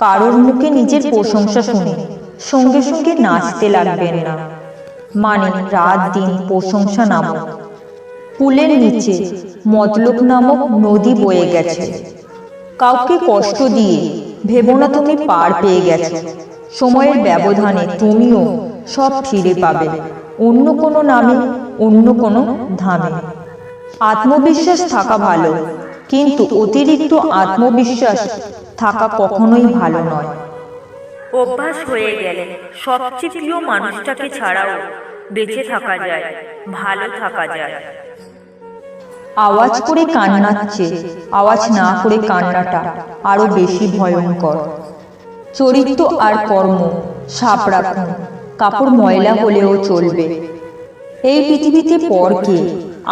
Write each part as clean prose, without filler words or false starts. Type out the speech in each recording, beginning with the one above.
কারোর মুখে নিজের প্রশংসা শুনে সঙ্গে সঙ্গে নাচতে লাগবেন না। মানে রাত দিন প্রশংসা নামক পুলের নিচে মতলব নামক নদী বয়ে গেছে। কাউকে কষ্ট দিয়ে ভেবো না তুমি পার পেয়ে গেছো। সময়ের ব্যবধানে তুমিও সব ফিরে পাবে, অন্য কোনো নামে, অন্য কোনো ধামে। আত্মবিশ্বাস থাকা ভালো, কিন্তু অতিরিক্ত আত্মবিশ্বাস থাকা কখনোই ভালো নয়। অভ্যাস হয়ে গেলে সবচেয়ে প্রিয় মানুষটাকে ছাড়াও বেঁচে থাকা যায়, ভালো থাকা যায়। আওয়াজ করে কান্নার চেয়ে আওয়াজ না করে কান্নাটা আরো বেশি ভয়ঙ্কর। চরিত্র আর কর্ম সাপ রাখুন, কাপড় ময়লা হলেও চলবে। এই পৃথিবীতে পরকে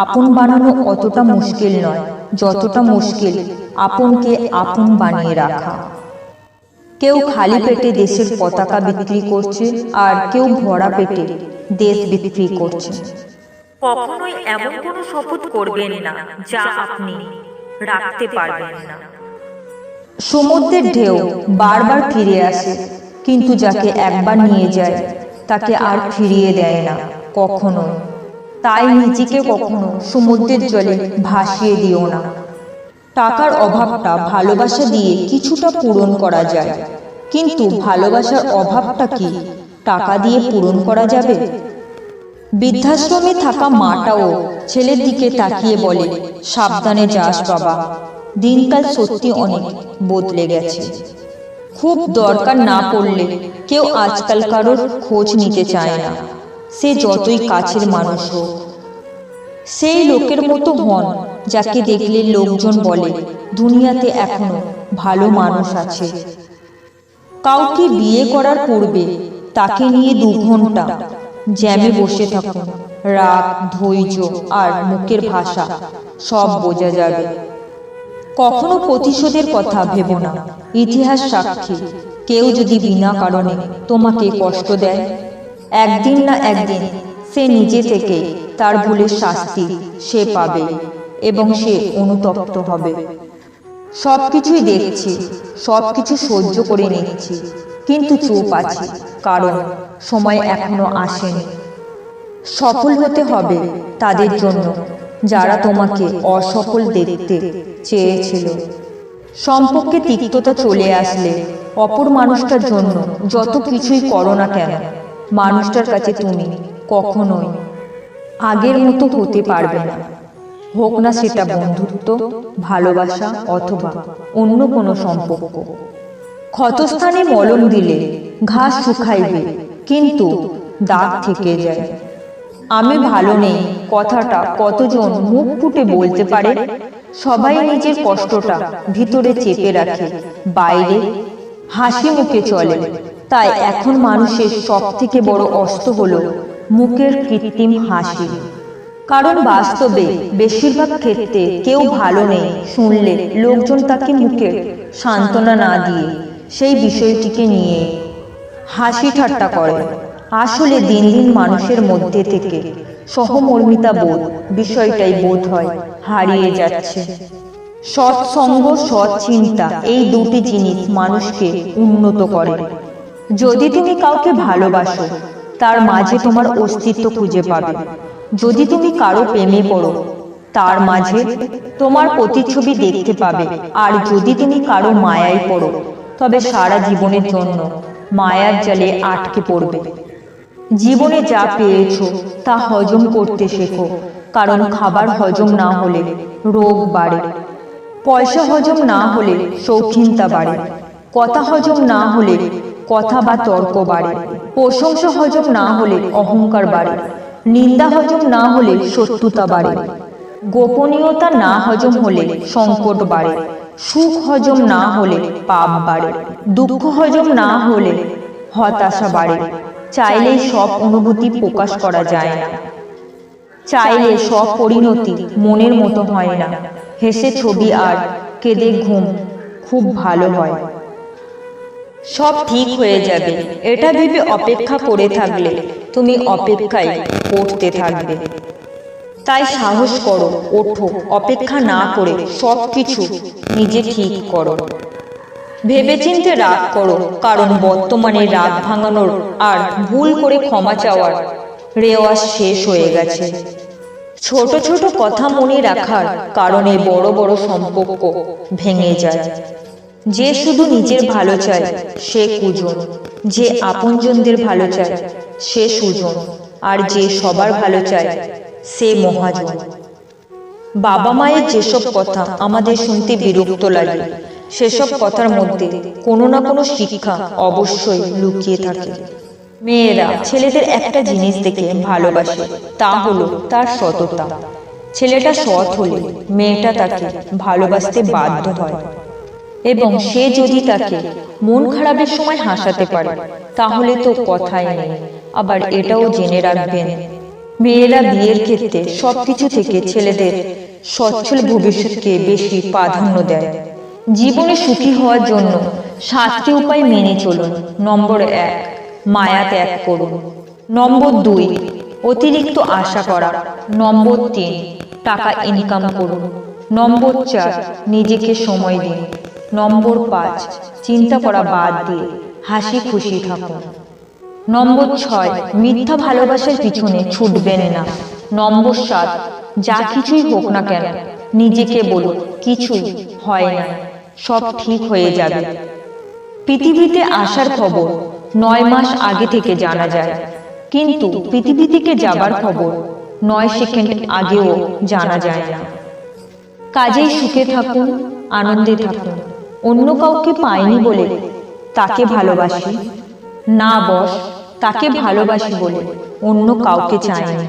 আপন বানানো অতটা মুশকিল নয় যতটা মুশকিল আপনকে আপন বানিয়ে রাখা। কেউ খালি পেটে দেশের পতাকা বিক্রি করছে, আর কেউ ভরা পেটে দেশ বিক্রি করছে। কখনোই এমন কোনো শপথ করবেন না যা আপনি রাখতে পারবেন না। সমুদ্রের ঢেউ বারবার ফিরে আসে, কিন্তু যাকে একবার নিয়ে যায় তাকে আর ফিরিয়ে দেয় না কখনো। তাই নিজেকে কখনো সমুদ্রের জলে ভাসিয়ে দিও না। টাকার অভাবটা ভালোবাসা দিয়ে কিছুটা পূরণ করা যায়, কিন্তু ভালোবাসার অভাবটা কি টাকা দিয়ে পূরণ করা যাবে? বৃদ্ধাশ্রমে থাকা মাটাও ছেলের দিকে তাকিয়ে বলে, সাবধানে যাস বাবা। দিনকাল সত্যি অনেক বদলে গেছে। খুব দরকার না পড়লে কেউ আজকাল কারোর খোঁজ নিতে চায় না, সে যতই কাছের মানুষ হোক। সেই লোকের মতো হন যাকে দেখলে লোকজন বলে দুনিয়াতে এখনো ভালো মানুষ আছে। কাউকে বিয়ে করার পূর্বে তাকে নিয়ে 2 ঘন্টা জ্যামে বসে থাকুন। রাগ, ধৈর্য আর মুখের ভাষা সব বোঝা যাবে। কখনো প্রতিশোধের কথা ভেবো না। ইতিহাস সাক্ষী, কেউ যদি বিনা কারণে তোমাকে কষ্ট দেয়, একদিন না একদিন সে নিজে থেকে তার ভুলের শাস্তি সে পাবে, এবং সে অনুতপ্ত হবে। সবকিছুই দেখছি, সবকিছু সহ্য করে নিচ্ছি, কিন্তু চুপ আছি, কারণ সময় এখনো আসেনি। সফল হতে হবে তাদের জন্য যারা তোমাকে অসফল দেখতে চেয়েছিল। সম্পর্কে তিক্ততা চলে আসলে অপর মানুষটার জন্য যত কিছুই করো না কেন, মানুষটার কাছে তুমি কখনোই আগের মতো হতে পারবে না। হোক না সেটা বন্ধুত্ব, ভালোবাসা অথবা অন্য কোনো সম্পর্ক। ক্ষতস্থানে মলম দিলে ঘাস শুকাইবে, কিন্তু দাগ থেকে যায়। আমি ভালো নেই কথাটা কতজন মুখ ফুটে বলতে পারে? সবাই নিজের কষ্টটা ভিতরে চেপে রাখে, বাইরে হাসি মুখে চলে। তাই এখন মানুষের সব থেকে বড় অস্ত্র হলো মুখের কৃত্রিম হাসি। কারণ বাস্তবে বেশিরভাগ ক্ষেত্রে কেউ ভালো নেই শুনলে লোকজন তাকে মুখে সান্ত্বনা না দিয়ে সেই বিষয়টিকে নিয়ে হাসি ঠাট্টা করে। আসলে দিন দিন মানুষের মধ্যে থেকে সহমর্মিতা বোধ বিষয়টাই বোধ হয় হারিয়ে যাচ্ছে। সৎসঙ্গ, সৎ চিন্তা, এই দুটি জিনিস মানুষকে উন্নত করে। যদি তুমি কাউকে ভালোবাসো, তার মাঝে তোমার অস্তিত্ব খুঁজে পাবে। যদি তুমি কারো প্রেমে পড়ো, তার মাঝে তোমার প্রতিচ্ছবি দেখতে পাবে। আর যদি তুমি কারো মায়ায় পড়ো, তবে সারা জীবনের জন্য মায়ার জালে আটকে পড়বে। জীবনে যা পেয়েছো তা হজম করতে শেখো, কারণ খাবার হজম না হলে রোগ বাড়ে, পয়সা হজম না হলে শৌখিনতা বাড়ে, কথা হজম না হলে কথা বা তর্ক বাড়ে, প্রশংসা হজম না হলে অহংকার বাড়ে, নিন্দা হজম না হলে শত্রুতা বাড়ে, গোপনীয়তা না হজম হলে সংকট বাড়ে, সুখ হজম না হলে পাপ বাড়ে, দুঃখ হজম না হলে হতাশা বাড়ে। চাইলেই সব অনুভূতি প্রকাশ করা যায় না, চাইলে সব পরিণতি মনের মতো হয় না। হেসে ছবি আর কেঁদে ঘুম খুব ভালো হয়। সব ঠিক হয়ে যাবে এটা ভেবে অপেক্ষা করে থাকলে তুমি অপেক্ষায় করতে থাকবে। তাই সাহস করো, ওঠো, অপেক্ষা না করে সব কিছু নিজে ঠিক করো। ভেবেচিন্তে রাগ করো, কারণ বর্তমানে রাগ ভাঙানোর আর ভুল করে ক্ষমা চাওয়ার রেওয়াজ শেষ হয়ে গেছে। ছোট ছোট কথা মনে রাখার কারণে বড় বড় সম্পর্ক ভেঙে যায়। যে শুধু নিজের ভালো চায় সে কুজন, যে আপনজনদের ভালো চায় সে সুজন, আর যে সবার ভালো চায় সে মহাজন। বাবা মায়ের যেসব কথা আমাদের শুনতে বিরক্ত লাগে, সেসব কথার মধ্যে কোনো না কোনো শিক্ষা অবশ্যই লুকিয়ে থাকে। মেয়েরা ছেলেদের একটা জিনিস দেখে ভালোবাসে, তা হলো তার সততা। ছেলেটা সৎ হলে মেয়েটা তাকে ভালোবাসতে বাধ্য হয়, এবং সে যদি তাকে মন খারাপের সময় হাসাতে পারে তাহলে তো কথাই নেই। আবার এটাও জেনে রাখবেন, মেয়েরা বিয়ের ক্ষেত্রে সবকিছু থেকে ছেলেদের সচ্ছল ভবিষ্যৎকে বেশি প্রাধান্য দেয়। জীবনে সুখী হওয়ার জন্য 7টি উপায় মেনে চলুন। নম্বর 1, মায়া ত্যাগ করুন। নম্বর 2, অতিরিক্ত আশা করা। নম্বর 3, টাকা ইনকাম করুন। নম্বর 4, নিজেকে সময় দিন। নম্বর 5, চিন্তা করা বাদ দিয়ে হাসি খুশি থাকুন। নম্বর 6, মিথ্যা ভালোবাসার পিছনে ছুটবেন না। নম্বর 7, যা কিছুই হোক না কেন নিজেকে বলুন কিছুই হয় না, সব ঠিক হয়ে যাবে। পৃথিবীতে আসার খবর 9 মাস আগে থেকে জানা যায়, কিন্তু পৃথিবী থেকে যাবার খবর 9 সেকেন্ড আগেও জানা যায় না। কাজেই সুখে থাকুন, আনন্দে থাকুন। অন্য কাউকে পাইনি বলে তাকে ভালোবাসি না, বস তাকে ভালোবাসি বলে অন্য কাউকে চাইনি।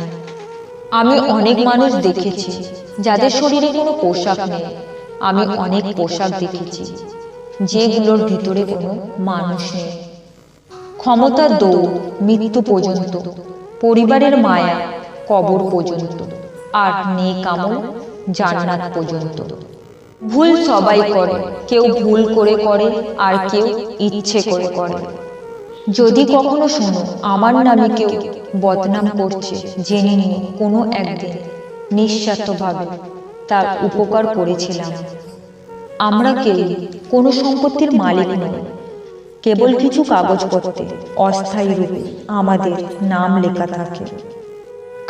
আমি অনেক মানুষ দেখেছি যাদের শরীরে কোনো পোশাক নেই। আমি অনেক পোশাক দেখেছি যেগুলোর ভিতরে কোনো মানুষ নেই। ক্ষমতার দৌড় মৃত্যু পর্যন্ত, পরিবারের মায়া কবর পর্যন্ত, আর নেক আমল জান্নাত পর্যন্ত। ভুল সবাই করে, কেউ ভুল করে করে আর কেউ ইচ্ছে করে করে। যদি কখনো শোনো আমার নামে কেউ বদনাম করছে, জেনে নিও কোনো একদিন নিঃস্বার্থভাবে তার উপকার করেছিলাম। আমরা কেউ কোনো সম্পত্তির মালিক নই, কেবল কিছু কাগজপত্রে অস্থায়ী রূপে আমাদের নাম লেখা থাকে।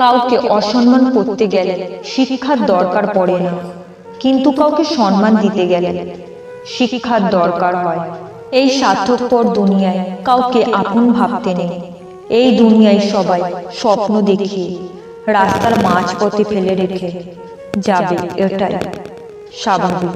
কাউকে অসম্মান করতে গেলে শিক্ষার দরকার পড়ে না, কিন্তু কাউকে সম্মান দিতে গেলে শিক্ষার দরকার হয়। এই স্বার্থপর দুনিয়ায় কাউকে আপন ভাবতে নেই। এই দুনিয়ায় সবাই স্বপ্ন দেখিয়ে রাস্তার মাঝপথে ফেলে রেখে যাবে, এটাই স্বাভাবিক।